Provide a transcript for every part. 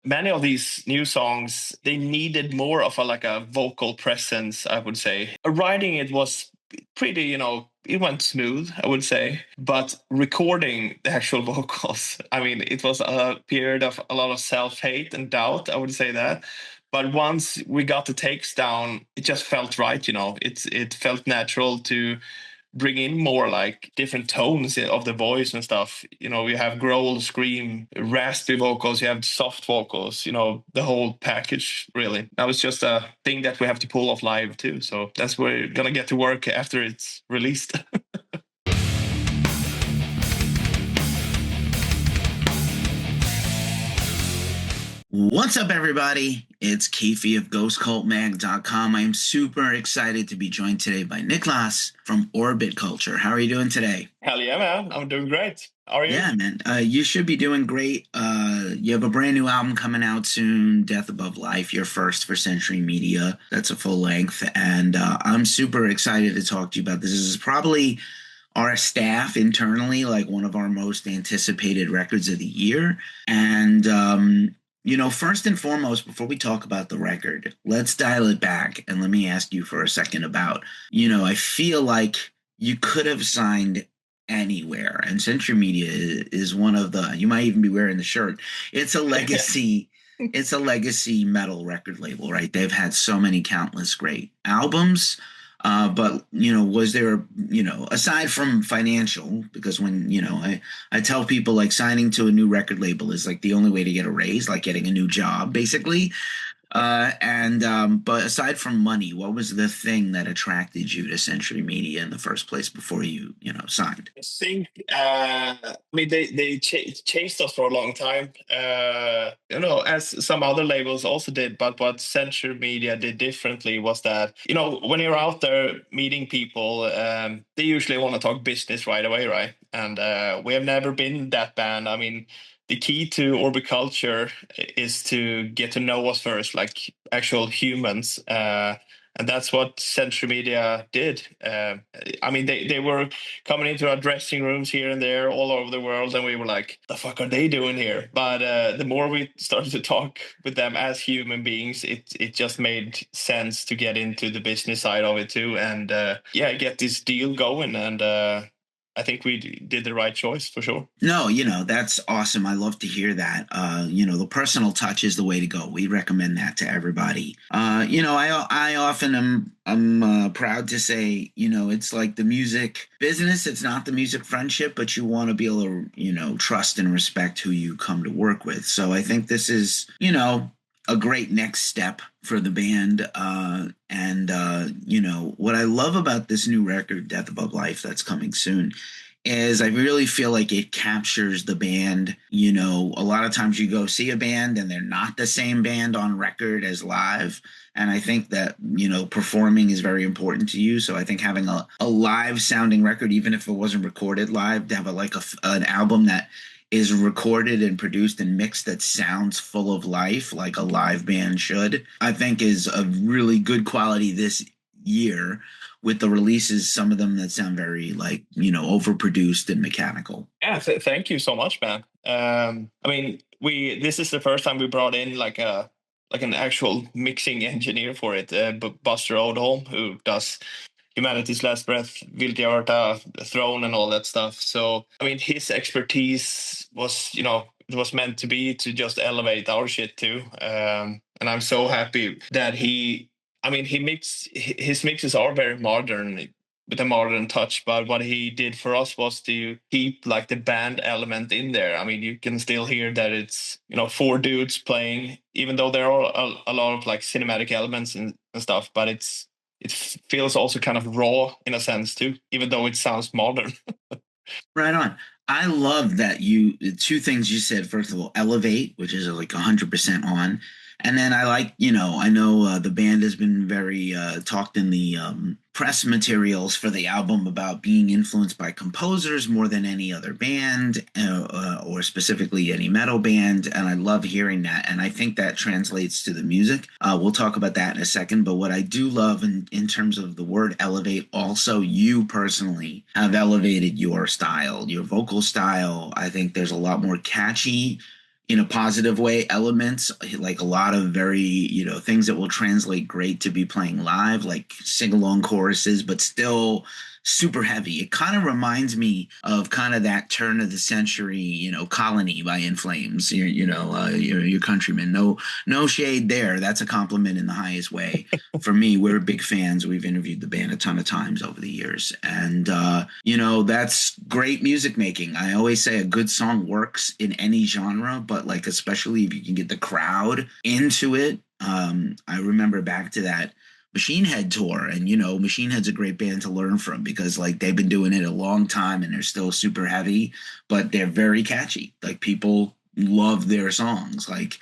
many of these new songs, they needed more of a vocal presence, I would say. Writing it was pretty, it went smooth, I would say. But recording the actual vocals, I mean, it was a period of a lot of self-hate and doubt, I would say that. But once we got the takes down, it just felt right, it felt natural to bring in more like different tones of the voice and stuff. You have growl, scream, raspy vocals, you have soft vocals, the whole package, really. That was just a thing that we have to pull off live too. So that's where we're going to get to work after it's released. What's up, everybody? It's Keefy of GhostCultMag.com. I am super excited to be joined today by Niklas from Orbit Culture. How are you doing today? Hell yeah, man. I'm doing great. How are you? Yeah, man. You should be doing great. You have a brand new album coming out soon, Death Above Life, your first for Century Media. That's a full length. And I'm super excited to talk to you about this. This is probably our staff internally, like one of our most anticipated records of the year. And first and foremost, before we talk about the record, let's dial it back and let me ask you for a second about, I feel like you could have signed anywhere, and Century Media is one of the, you might even be wearing the shirt. It's a legacy, it's a legacy metal record label, right? They've had so many countless great albums. But, was there, aside from financial, because when, I tell people like signing to a new record label is like the only way to get a raise, like getting a new job, basically. But aside from money, what was the thing that attracted you to Century Media in the first place before you, signed? I think, they chased us for a long time, as some other labels also did. But what Century Media did differently was that, when you're out there meeting people, they usually want to talk business right away, right? And we have never been that band. I mean, the key to Orbit Culture is to get to know us first, like actual humans. And that's what Century Media did. They were coming into our dressing rooms here and there all over the world, and we were like, the fuck are they doing here? But the more we started to talk with them as human beings, it just made sense to get into the business side of it too, and get this deal going. And I think we did the right choice for sure. No, that's awesome. I love to hear that. The personal touch is the way to go. We recommend that to everybody. I often I'm proud to say, it's like the music business. It's not the music friendship, but you want to be able to, trust and respect who you come to work with. So I think this is, a great next step for the band. What I love about this new record, Death Above Life, that's coming soon, is I really feel like it captures the band. A lot of times you go see a band and they're not the same band on record as live. And I think that, performing is very important to you. So I think having a live sounding record, even if it wasn't recorded live, to have an album that is recorded and produced and mixed that sounds full of life like a live band should, I think is a really good quality this year, with the releases, some of them that sound very overproduced and mechanical. Yeah, thank you so much, man. This is the first time we brought in like an actual mixing engineer for it, Buster Odeholm, who does Humanity's Last Breath, Vildhjarta, Throne, and all that stuff. So, his expertise was, it was meant to be to just elevate our shit too. And I'm so happy that his mixes are very modern with a modern touch, but what he did for us was to keep like the band element in there. You can still hear that it's, four dudes playing, even though there are a lot of like cinematic elements and stuff, but it feels also kind of raw in a sense too, even though it sounds modern. Right on. I love that two things you said. First of all, elevate, which is like 100% on. And then I like, I know the band has been very talked in the press materials for the album about being influenced by composers more than any other band, or specifically any metal band. And I love hearing that. And I think that translates to the music. We'll talk about that in a second. But what I do love in terms of the word elevate, also you personally have elevated your style, your vocal style. I think there's a lot more catchy in a positive way elements, like a lot of very, things that will translate great to be playing live, like sing along choruses, but still super heavy. It kind of reminds me of kind of that turn of the century, Colony by In Flames, your countrymen. No shade there. That's a compliment in the highest way. For me, we're big fans. We've interviewed the band a ton of times over the years. And, that's great music making. I always say a good song works in any genre, but like, especially if you can get the crowd into it. I remember back to that Machine Head tour, and Machine Head's a great band to learn from because like they've been doing it a long time and they're still super heavy, but they're very catchy. Like people love their songs. Like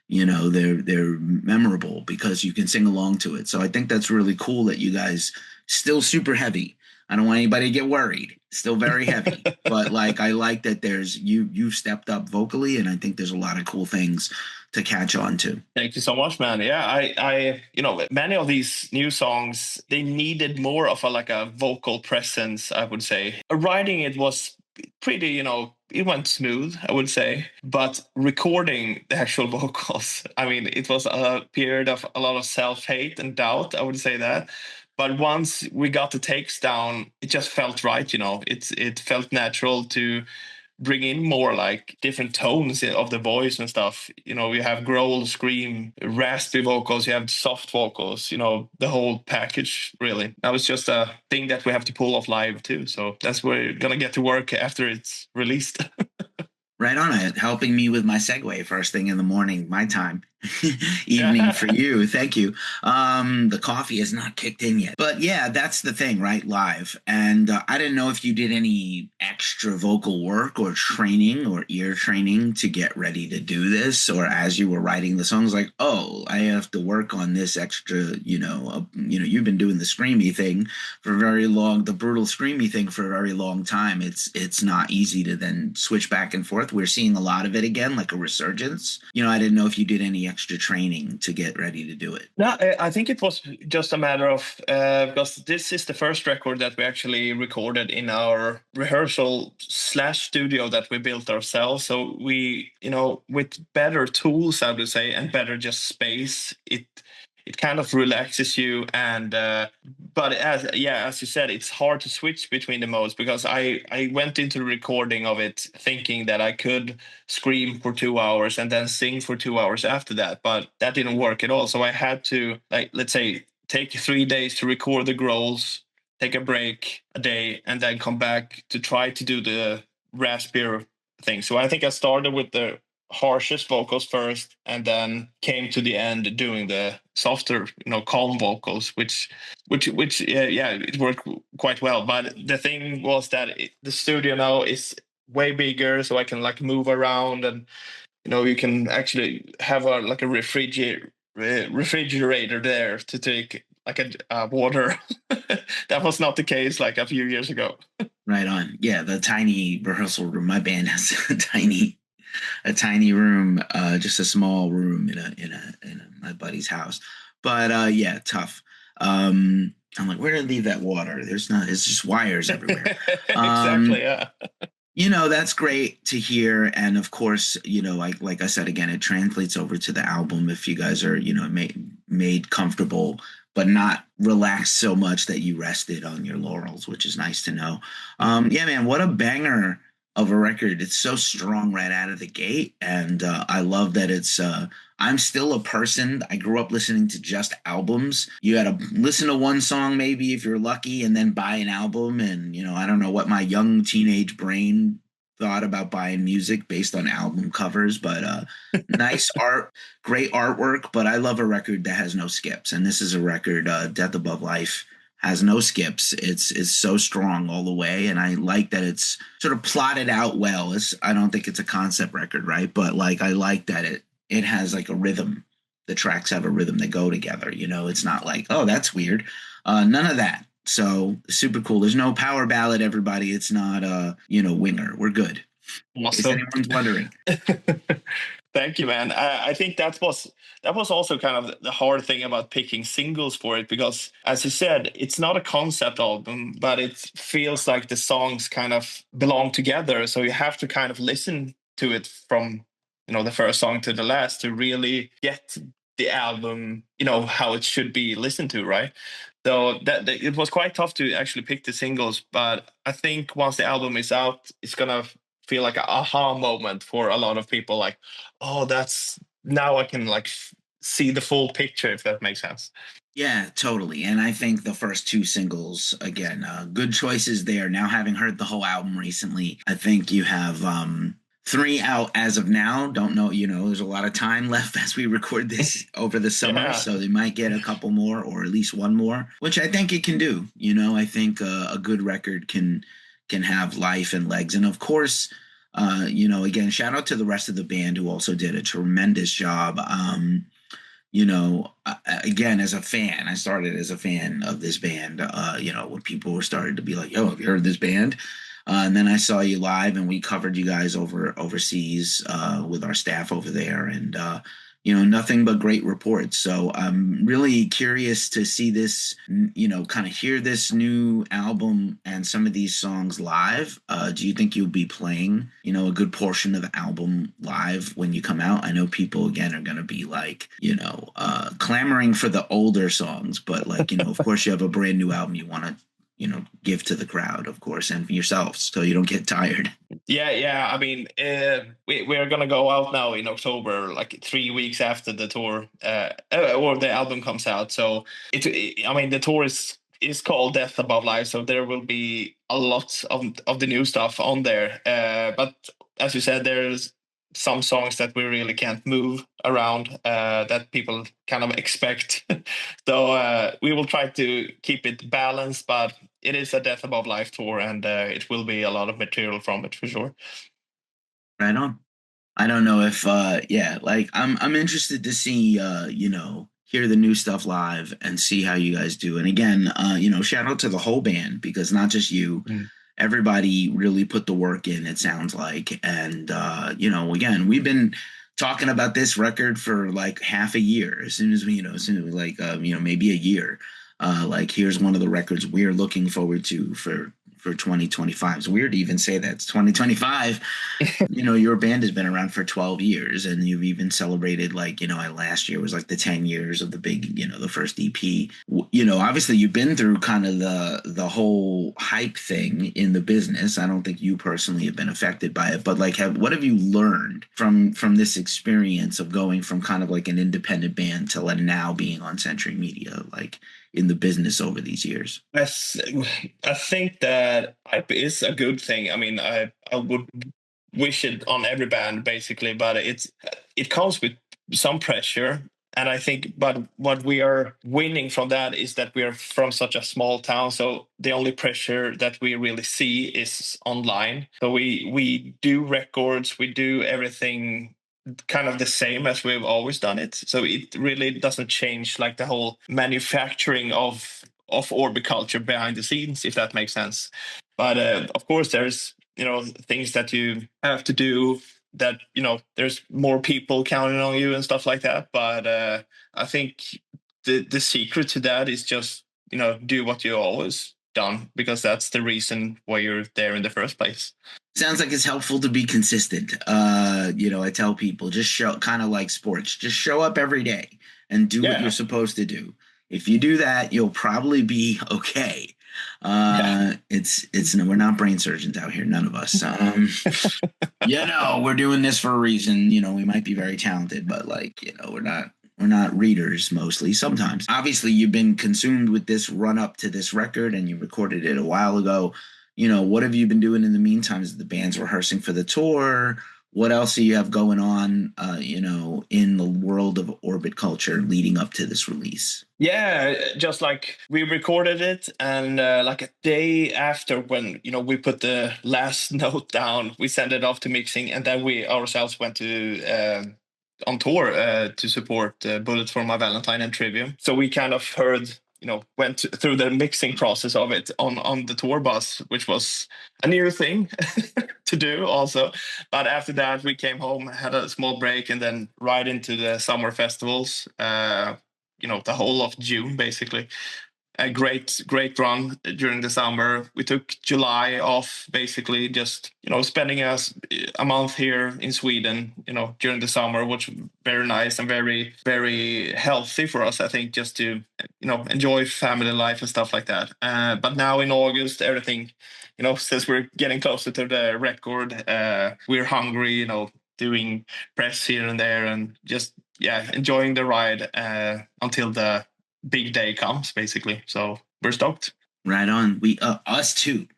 they're memorable because you can sing along to it. So I think that's really cool that you guys still super heavy. I don't want anybody to get worried. Still very heavy, but like I like that there's you've stepped up vocally, and I think there's a lot of cool things to catch on to. Thank you so much, man. Yeah, many of these new songs, they needed more of a vocal presence, I would say. Writing it was pretty, it went smooth, I would say. But recording the actual vocals, I mean, it was a period of a lot of self-hate and doubt, I would say that. But once we got the takes down, it just felt right, it felt natural to bring in more like different tones of the voice and stuff. You have growl, scream, raspy vocals, you have soft vocals, the whole package, really. That was just a thing that we have to pull off live too. So that's where we're going to get to work after it's released. Right on it, helping me with my segue first thing in the morning, my time. Evening for you. Thank you. The coffee has not kicked in yet. But yeah, that's the thing, right? Live. And I didn't know if you did any extra vocal work or training or ear training to get ready to do this, or as you were writing the songs, like, oh, I have to work on this extra, you've been doing the screamy thing for very long, the brutal screamy thing for a very long time. It's not easy to then switch back and forth. We're seeing a lot of it again, like a resurgence. I didn't know if you did any extra training to get ready to do it. No, I think it was just a matter of because this is the first record that we actually recorded in our rehearsal/studio that we built ourselves. So we, with better tools, I would say, and better just space, it kind of relaxes you. And but as you said, it's hard to switch between the modes because I went into the recording of it thinking that I could scream for 2 hours and then sing for 2 hours after that, but that didn't work at all. So I had to, like, let's say, take 3 days to record the growls, take a break a day, and then come back to try to do the raspier thing. So I think I started with the harshest vocals first and then came to the end doing the softer, calm vocals, which it worked quite well. But the thing was that the studio now is way bigger, so I can like move around, and you can actually have a refrigerator there to take like a water. That was not the case like a few years ago. Right on. Yeah, the tiny rehearsal room. My band has a tiny room, just a small room in my buddy's house. But yeah, tough. I'm like, where did I leave that water? There's not. It's just wires everywhere. Exactly. Yeah. That's great to hear, and of course, like I said again, it translates over to the album if you guys are made comfortable, but not relaxed so much that you rested on your laurels, which is nice to know. Yeah, man, what a banger of a record. It's so strong right out of the gate, and I love that it's I'm still a person. I grew up listening to just albums. You had to listen to one song maybe if you're lucky and then buy an album, and I don't know what my young teenage brain thought about buying music based on album covers, but nice art, great artwork. But I love a record that has no skips, and this is a record, Death Above Life has no skips. It's so strong all the way, and I like that it's sort of plotted out well. I don't think it's a concept record, right? But like I like that it has like a rhythm. The tracks have a rhythm. They go together. It's not like, oh, that's weird. None of that. So super cool. There's no power ballad, everybody. It's not winger. We're good. Awesome. If anyone's wondering. Thank you, man. I think that was also kind of the hard thing about picking singles for it, because as you said, it's not a concept album, but it feels like the songs kind of belong together. So you have to kind of listen to it from the first song to the last to really get the album, how it should be listened to, right? So that it was quite tough to actually pick the singles, but I think once the album is out, it's gonna feel like an aha moment for a lot of people. Like, oh, that's now I can like see the full picture, if that makes sense. Yeah, totally. And I think the first two singles, again, good choices there. Now, having heard the whole album recently, I think you have three out as of now. Don't know, there's a lot of time left as we record this over the summer. Yeah. So they might get a couple more or at least one more, which I think it can do. I think a good record can have life and legs. And of course, again, shout out to the rest of the band who also did a tremendous job. Again, as a fan, I started as a fan of this band, when people were started to be like, yo, have you heard this band? And then I saw you live and we covered you guys overseas with our staff over there. And nothing but great reports. So I'm really curious to see this, kind of hear this new album and some of these songs live. Do you think you'll be playing, a good portion of the album live when you come out? I know people, again, are going to be like, clamoring for the older songs, but like, of course you have a brand new album you want to, give to the crowd, of course, and yourselves, so you don't get tired. Yeah. I mean, we're gonna go out now in October, like 3 weeks after the tour, or the album comes out. So I mean, the tour is called Death Above Life, so there will be a lot of the new stuff on there. But as you said, there's some songs that we really can't move around that people kind of expect. So we will try to keep it balanced, but it is a Death Above Life tour, and it will be a lot of material from it for sure. Right on. I don't know if like I'm interested to see hear the new stuff live and see how you guys do. And again, shout out to the whole band, because not just you, everybody really put the work in, it sounds like. And again, we've been talking about this record for like half a year. As soon as we like maybe a year. Like, here's one of the records we're looking forward to for 2025. It's weird to even say that it's 2025. Your band has been around for 12 years, and you've even celebrated, like, last year was like the 10 years of the big, the first EP. Obviously you've been through kind of the whole hype thing in the business. I don't think you personally have been affected by it, but like, what have you learned from this experience of going from kind of like an independent band to like now being on Century Media, like, in the business over these years? I think that hype is a good thing. I mean, I would wish it on every band basically, but it comes with some pressure. And I think, but what we are winning from that is that we are from such a small town. So the only pressure that we really see is online. So we do records, we do everything kind of the same as we've always done it. So it really doesn't change like the whole manufacturing of Orbit culture behind the scenes, if that makes sense. But of course, there's things that you have to do that there's more people counting on you and stuff like that. But I think the secret to that is just do what you always done, because that's the reason why you're there in the first place. Sounds like it's helpful to be consistent. I tell people, just show, kind of like sports, just show up every day and do what you're supposed to do. If you do that, you'll probably be okay. It's we're not brain surgeons out here, none of us. We're doing this for a reason. We might be very talented, but like, we're not readers mostly. Sometimes, obviously, you've been consumed with this run up to this record, and you recorded it a while ago. What have you been doing in the meantime? Is the band's rehearsing for the tour? What else do you have going on, in the world of Orbit culture leading up to this release? Yeah, just like we recorded it, and like a day after, when we put the last note down, we sent it off to mixing, and then we ourselves went to on tour to support Bullet for My Valentine and Trivium. So we kind of heard, went through the mixing process of it on the tour bus, which was a new thing to do also. But after that, we came home, had a small break, and then right into the summer festivals, the whole of June, basically. a great run during the summer. We took July off, basically just spending a month here in Sweden, during the summer, which was very nice and very very healthy for us, I think, just to enjoy family life and stuff like that. But now in August, everything, since we're getting closer to the record, we're hungry, doing press here and there, and just enjoying the ride until the big day comes, basically. So we're stoked. Right on. We us too.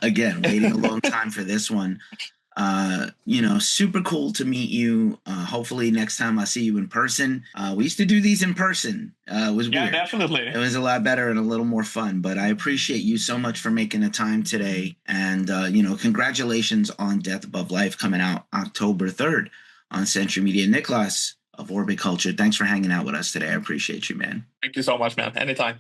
Again, waiting a long time for this one. Super cool to meet you. Hopefully next time I see you in person. We used to do these in person. It was weird. Definitely. It was a lot better and a little more fun, but I appreciate you so much for making the time today. And, congratulations on Death Above Life coming out October 3rd on Century Media. Niklas of Orbit Culture, thanks for hanging out with us today. I appreciate you, man. Thank you so much, man. Anytime.